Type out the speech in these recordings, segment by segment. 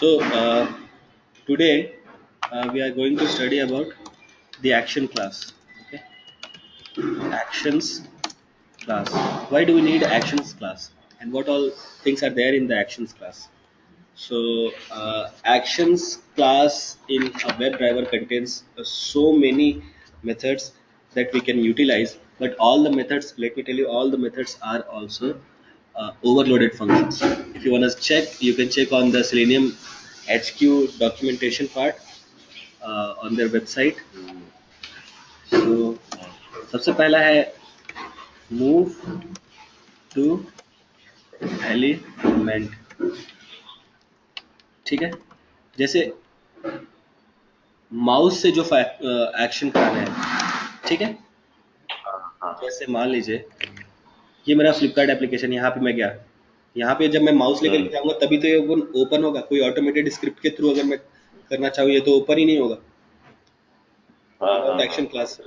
Today we are going to study about the action class. Okay, actions class. Why do we need actions class? And what all things are there in the actions class? Actions class in a WebDriver contains so many methods that we can utilize, but all the methods, let me tell you, all the methods are also overloaded functions. If you want to check, you can check on the Selenium HQ documentation part on their website. So सबसे पहला है move to element. ठीक है, जैसे mouse से जो action कराना है, ठीक है, जैसे मान लीजिए ये मेरा फ्लिपकार्ट एप्लीकेशन, यहाँ पे मैं गया, यहाँ पे जब मैं माउस लेकर जाऊंगा तभी तो ये ओपन होगा। कोई ऑटोमेटेड स्क्रिप्ट के थ्रू अगर मैं करना चाहूँ ये तो ओपन ही नहीं होगा without action class.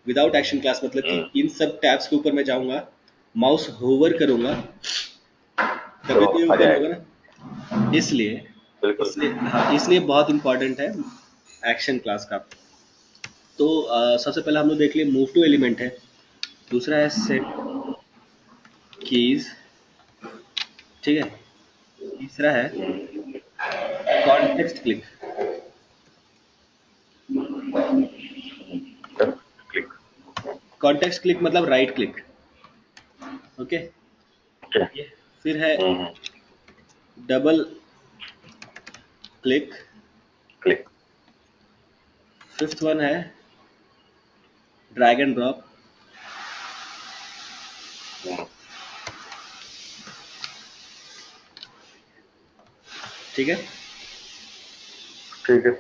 Without action class मतलब कि इन सब टैब्स के ऊपर मैं जाऊंगा, माउस होवर करूंगा तभी तो ये ओपन होगा ना। इसलिए बहुत इंपॉर्टेंट है एक्शन क्लास का। तो सबसे पहले हम लोग देख लिए मूव टू एलिमेंट है, दूसरा है सेट कीज, ठीक है, तीसरा है कॉन्टेक्स्ट क्लिक। कॉन्टेक्स्ट क्लिक मतलब राइट क्लिक, ओके। फिर है डबल क्लिक। फिफ्थ वन है ड्रैग एंड ड्रॉप। ठीक है, ठीक है।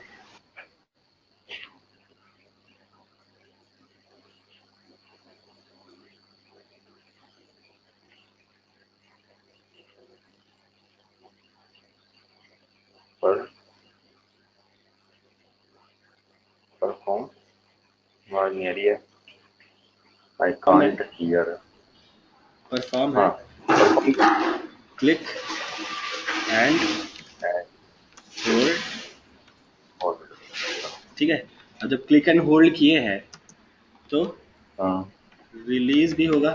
Perform और नहीं है, I can't hear. परफॉर्म है क्लिक एंड होल्ड। ठीक है, अब जब क्लिक एंड होल्ड किए हैं तो रिलीज भी होगा।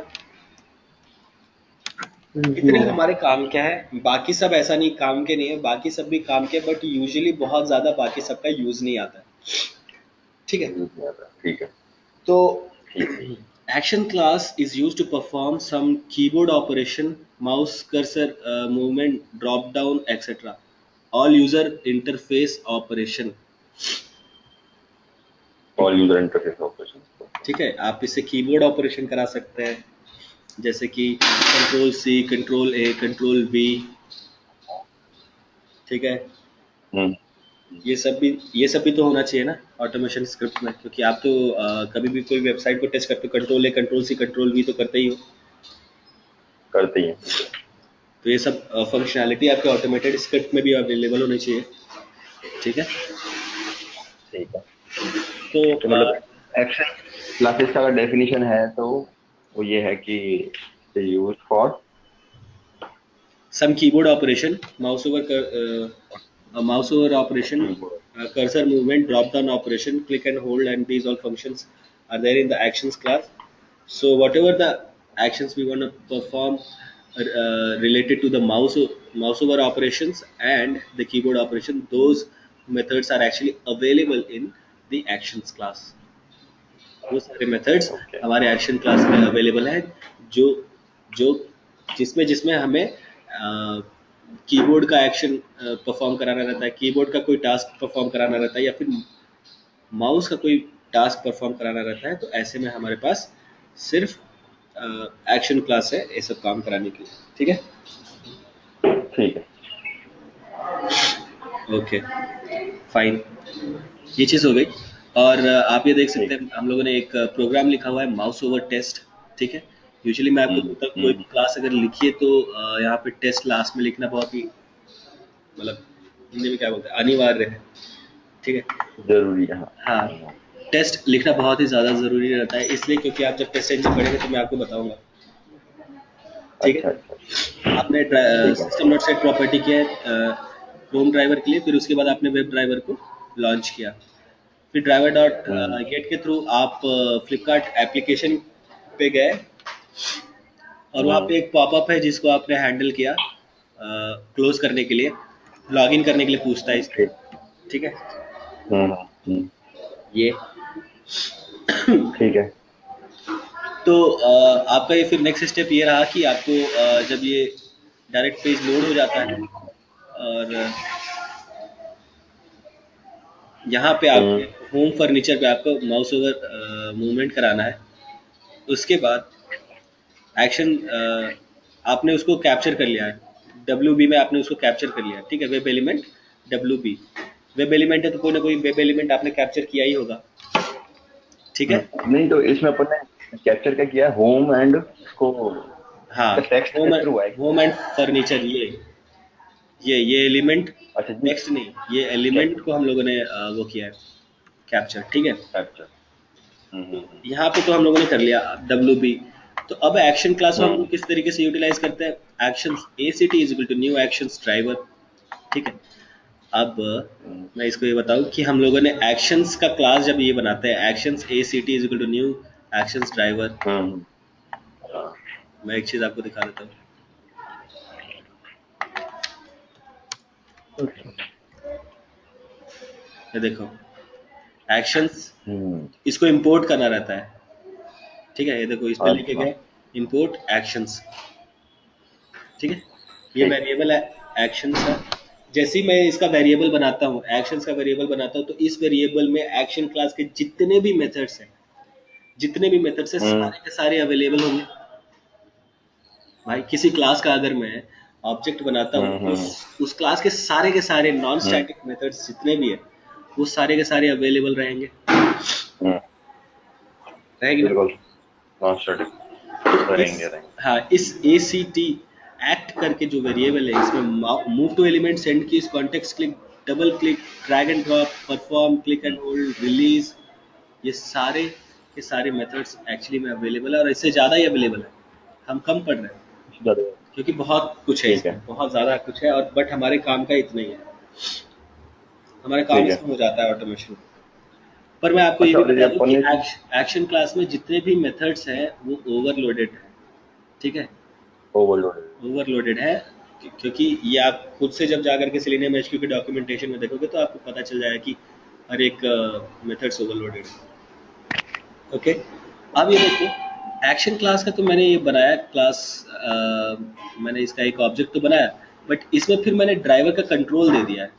इतने हमारे काम क्या है, बाकी सब ऐसा नहीं काम के नहीं है, बाकी सब भी काम के, बट यूजुअली बहुत ज्यादा बाकी सबका यूज नहीं आता। ठीक है, ठीक है। तो action class is used to perform some keyboard operation, mouse cursor movement, drop down, etc. all user interface operation. All user interface operation. ठीक है, आप इससे कीबोर्ड ऑपरेशन करा सकते हैं, जैसे कि control C, control A, control B. ठीक है, ये सब भी तो होना चाहिए ना ऑटोमेशन स्क्रिप्ट में, क्योंकि आप तो कभी भी कोई वेबसाइट को टेस्ट करते हो control A, control C, control B तो करते ही हैं। तो ये सब फंक्शनैलिटी आपके ऑटोमेटेड स्क्रिप्ट में भी अवेलेबल होनी चाहिए। ठीक है, तो मतलब एक्शन क्लासेस का अगर डेफिनेशन है तो वो ये है कि use for some keyboard operation, mouse over operation, cursor movement, drop down operation, click and hold, and these all functions are there in the actions class. So whatever the actions we want to perform related to the mouse over operations and the keyboard operation, those methods are actually available in the actions class. वो सारे methods हमारे action class में available है, जो जिसमें हमें keyboard का action perform कराना रहता है, कीबोर्ड का कोई टास्क परफॉर्म कराना रहता है, या फिर माउस का कोई टास्क परफॉर्म कराना रहता है। तो ऐसे में हमारे पास सिर्फ एक्शन क्लास है ये सब काम कराने के लिए। ठीक है, ओके फाइन, ये चीज़ हो गई। और आप ये देख सकते हैं हम लोगों ने एक प्रोग्राम लिखा हुआ है माउस ओवर टेस्ट। ठीक है, यूजुअली मैं आपको बोलता हूँ कोई क्लास अगर लिखिए तो यहाँ पे टेस्ट लास्ट में लिखना बहुत ही, मतलब हिंदी में क्या बोलते हैं, अनिवार्य है। ठीक है, जरूरी है। हाँ, टेस्ट लिखना बहुत ही ज़्यादा ज़रूरी रहता है, इसलिए क्योंकि आप जब टेस्ट इंजन पढ़ेंगे तो मैं आपको बताऊंगा। ठीक है, आपने सिस्टम डॉट सेट प्रॉपर्टी किया है, क्रोम ड्राइवर के लिए, फिर उसके बाद आपने वेब ड्राइवर को लॉन्च किया। फिर ड्राइवर डॉट गेट के थ्रू आप फ्लिपकार्ट एप्लीकेशन पे गए और वहाँ पे एक पॉपअप है जिसको आपने हैंडल किया क्लोज करने के लिए, लॉगिन करने के लिए पूछता है इसको, ठीक। ठीक है हम्म, ये। ठीक है। तो आपका ये फिर नेक्स्ट स्टेप ये रहा कि आपको जब ये डायरेक्ट पेज लोड हो जाता है और यहाँ पे आपके होम फर्नीचर पे आपको माउस ओवर मूवमेंट कराना है। उसके बाद एक्शन आपने उसको कैप्चर कर लिया है, WB में आपने उसको कैप्चर कर लिया है, ठीक है। Web element WB, web element है तो कोई ना कोई वेब एलिमेंट आपने कैप्चर किया ही होगा, ठीक है। नहीं तो इसमें अपन ने कैप्चर क्या किया, होम एंड उसको हाँ, टेक्स्ट के होम थ्रू है। होम एंड फर्नीचर, ये एलिमेंट, अच्छा जी। टेक्स्ट नहीं, ये एलिमेंट को हम लोगों ने वो किया है कैप्चर, ठीक है। कैप्चर। तो यहाँ पे तो हम लोगों ने कर लिया WB। तो अब एक्शन क्लास को हम हम्म किस तरीके से यूटिलाइज करते हैं, action ACT is equal to new actions driver, ठीक है। अब हम्म मैं इसको ये बताऊं कि हम लोगों ने एक्शंस का क्लास जब ये बनाते हैं, actions ACT is equal to new actions driver. हम्म, मैं एक चीज आपको दिखा देता हूँ, ये देखो एक्शंस, हम्म, इसको इंपोर्ट करना रहता है, ठीक है। ये देखो इस पे लेके अच्छा गए इंपोर्ट एक्शंस, ठीक है। ये ठीक। वेरिएबल है, एक्शंस है। जैसे ही मैं इसका वेरिएबल बनाता हूँ, एक्शंस का वेरिएबल बनाता हूँ, तो इस वेरिएबल में एक्शन क्लास के जितने भी मेथड्स हैं, जितने भी मेथड्स हैं हम्म सारे के सारे अवेलेबल होंगे। भाई किसी क्लास का अगर मैं ऑब्जेक्ट बनाता हूँ, हम्म उस क्लास के सारे नॉन हम्म स्टैटिक मेथड्स जितने भी है वो सारे के सारे अवेलेबल रहेंगे, हम्म, रहेंगे ना। बिल्कुल नॉन स्टैटिक तो इस, रहेंगे रहेंगे। हाँ, इस ACT एक्ट करके जो वेरिएबल है, इसमें move to element, send keys, context click, double click, drag and drop, perform, click and hold, release, ये सारे के सारे मेथड्स एक्चुअली में अवेलेबल है, और इससे ज़्यादा ही अवेलेबल है। हम कम पढ़ रहे हैं क्योंकि बहुत कुछ है ठीक है इसमें, बहुत ज़्यादा कुछ है, और बट हमारे काम का इतना ही है, हमारा काम ठीक है। इसमें हो जाता है ऑटोमेशन। पर मैं आपको ये अच्छा भी और ये बता दूं अपन कि ने एक्शन क्लास में जितने भी मेथड्स हैं वो ओवरलोडेड है, ठीक है। ओवरलोडेड। ओवरलोडेड है क्योंकि ये आप खुद से जब जाकर के सेलेनियम HQ के डॉक्यूमेंटेशन में देखोगे तो आपको पता चल जाएगा कि हर एक मेथड्स ओवरलोडेड है, ओके। अब ये देखो एक्शन क्लास का तो मैंने ये बनाया क्लास, मैंने इसका एक ऑब्जेक्ट तो बनाया, बट इसमें फिर मैंने ड्राइवर का कंट्रोल दे दिया है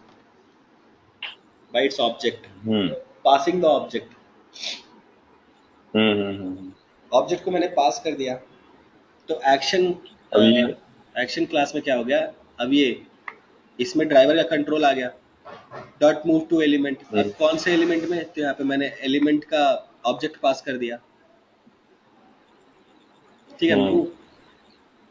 bye its object, hmm passing the object, hmm hmm hmm. Object को मैंने पास कर दिया। तो अब ये एक्शन क्लास में क्या हो गया, अब ये इसमें ड्राइवर का कंट्रोल आ गया, डॉट मूव टू एलिमेंट, अब हम्म कौन से एलिमेंट में, तो यहाँ पे मैंने एलिमेंट का ऑब्जेक्ट पास कर दिया, ठीक है। हम्म मूव,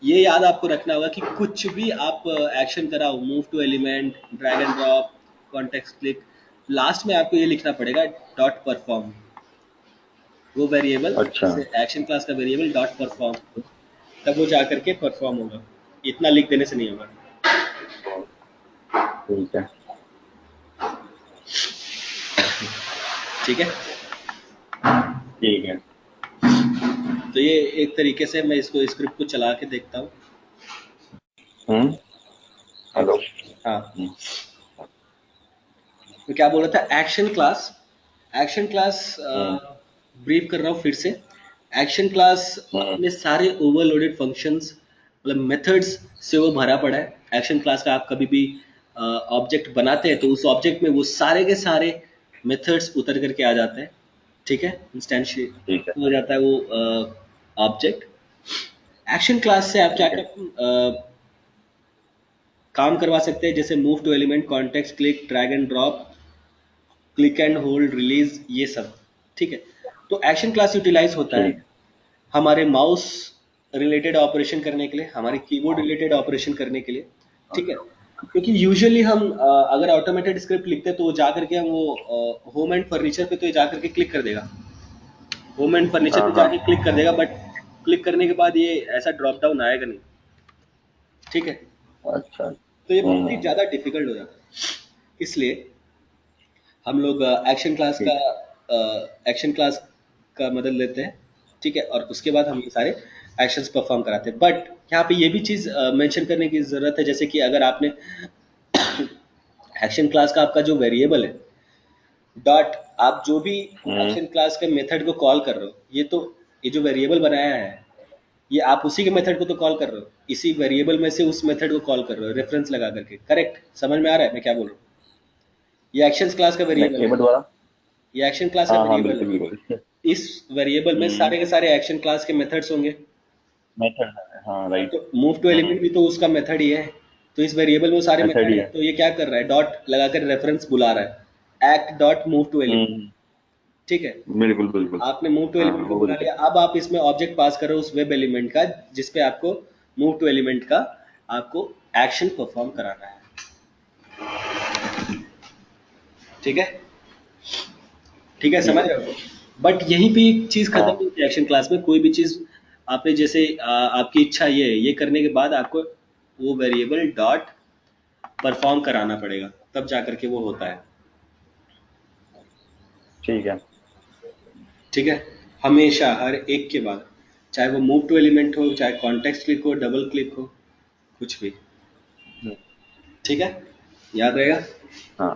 ये याद आपको रखना होगा कि कुछ भी आप एक्शन कराओ, move to element, drag and drop, context click, last में आपको ये लिखना पड़ेगा डॉट परफॉर्म, वो वेरिएबल, अच्छा जैसे एक्शन क्लास का वेरिएबल डॉट परफॉर्म, तब वो जा करके परफॉर्म होगा, इतना लिख देने से नहीं होगा, ठीक है। ठीक है। ठीक है। तो ये एक तरीके से मैं इसको स्क्रिप्ट को चला के देखता हूँ। हेलो। हाँ, मैं क्या बोल रहा था, एक्शन क्लास, एक्शन क्लास हम्म ब्रीफ कर रहा हूँ फिर से। एक्शन क्लास हम्म अपने सारे ओवरलोडेड फंक्शंस, मतलब मेथड्स से वो भरा पड़ा है। एक्शन क्लास का आप कभी भी ऑब्जेक्ट बनाते हैं तो उस ऑब्जेक्ट में वो सारे के सारे मेथड्स उतर करके आ जाते हैं, ठीक है, इंस्टेंशिएट ठीक है हो जाता है वो ऑब्जेक्ट। एक्शन क्लास से आप क्या ठीक है। क्या काम करवा सकते हैं, जैसे move to element, context click, drag and drop, click and hold, release, ये सब, ठीक है। तो एक्शन क्लास यूटिलाइज होता है ठीक। हमारे माउस रिलेटेड ऑपरेशन करने के लिए, हमारे कीबोर्ड रिलेटेड ऑपरेशन करने के लिए, ठीक है। क्योंकि यूजुअली हम अगर ऑटोमेटेड स्क्रिप्ट लिखते हैं तो जा करके हम वो होम एंड फर्नीचर पे तो ये जा करके क्लिक कर देगा, होम एंड फर्नीचर हाँ पे हाँ। जाके क्लिक कर देगा, बट क्लिक करने के बाद ये ऐसा ड्रॉप डाउन आएगा नहीं, ठीक है। अच्छा। तो ये बहुत ही ज़्यादा डिफिकल्ट हो जाता है। इसलिए हम लोग ठीक है। एक्शन क्लास का मदद लेते हैं, ठीक है, और उसके बाद हम ये सारे एक्शंस परफॉर्म कराते हैं। बट यहाँ पे ये भी चीज़ मेंशन करने की ज़रूरत है, जैसे कि अगर आपने एक्शन क्लास का आपका जो वेरिएबल है डॉट, आप जो भी हम्म। एक्शन क्लास के मेथड को कॉल कर रहे हो, ये जो वेरिएबल बनाया है, ये आप उसी के मेथड को तो कॉल कर रहे हो, इसी वेरिएबल में से उस मेथड को कॉल कर रहे हो रेफरेंस लगा करके। करेक्ट? समझ में आ रहा है मैं क्या बोल रहा हूँ? ये एक्शंस क्लास का नहीं, वेरिएबल एक है, बार दोबारा। ये एक्शन क्लास का हाँ हाँ, वेरिएबल है। बिल्कुल बिल्कुल। इस वेरिएबल में हम्म। सारे के सारे एक्शन क्लास के मेथड्स होंगे। मेथड है, हाँ, हाँ, राइट। तो मूव टू हम्म। एलिमेंट भी तो उसका मेथड ही है। तो इस वेरिएबल में वो सारे मेथड मेथड ही है, है। तो ये क्या कर रहा है, डॉट लगाकर रेफरेंस बुला रहा है, act dot move to element. हम्म। ठीक है, बिल्कुल बिल्कुल। आपने मूव टू हाँ, एलिमेंट को वो बुला बिल्कुल। लिया। अब आप इसमें ऑब्जेक्ट पास कर रहे हो उस वेब एलिमेंट का, जिसपे आपको मूव टू एलिमेंट का आपको एक्शन परफॉर्म कराना है। ठीक है, ठीक है, ठीक समझ है। रहे हो? बट यहीं पे एक चीज खत्म हाँ। नहीं होती एक्शन क्लास में। कोई भी चीज आपने जैसे आपकी इच्छा ये करने के बाद आपको वो वेरिएबल डॉट परफॉर्म कराना पड़ेगा, तब जाकर के वो होता है। ठीक है। ठीक है, हमेशा हर एक के बाद, चाहे वो मूव टू एलिमेंट हो, चाहे कॉन्टेक्स्ट क्लिक हो, डबल क्लिक हो, कुछ भी। हम्म। ठीक है, याद रहेगा। हाँ।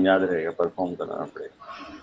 याद रहेगा, परफॉर्म करना पड़ेगा।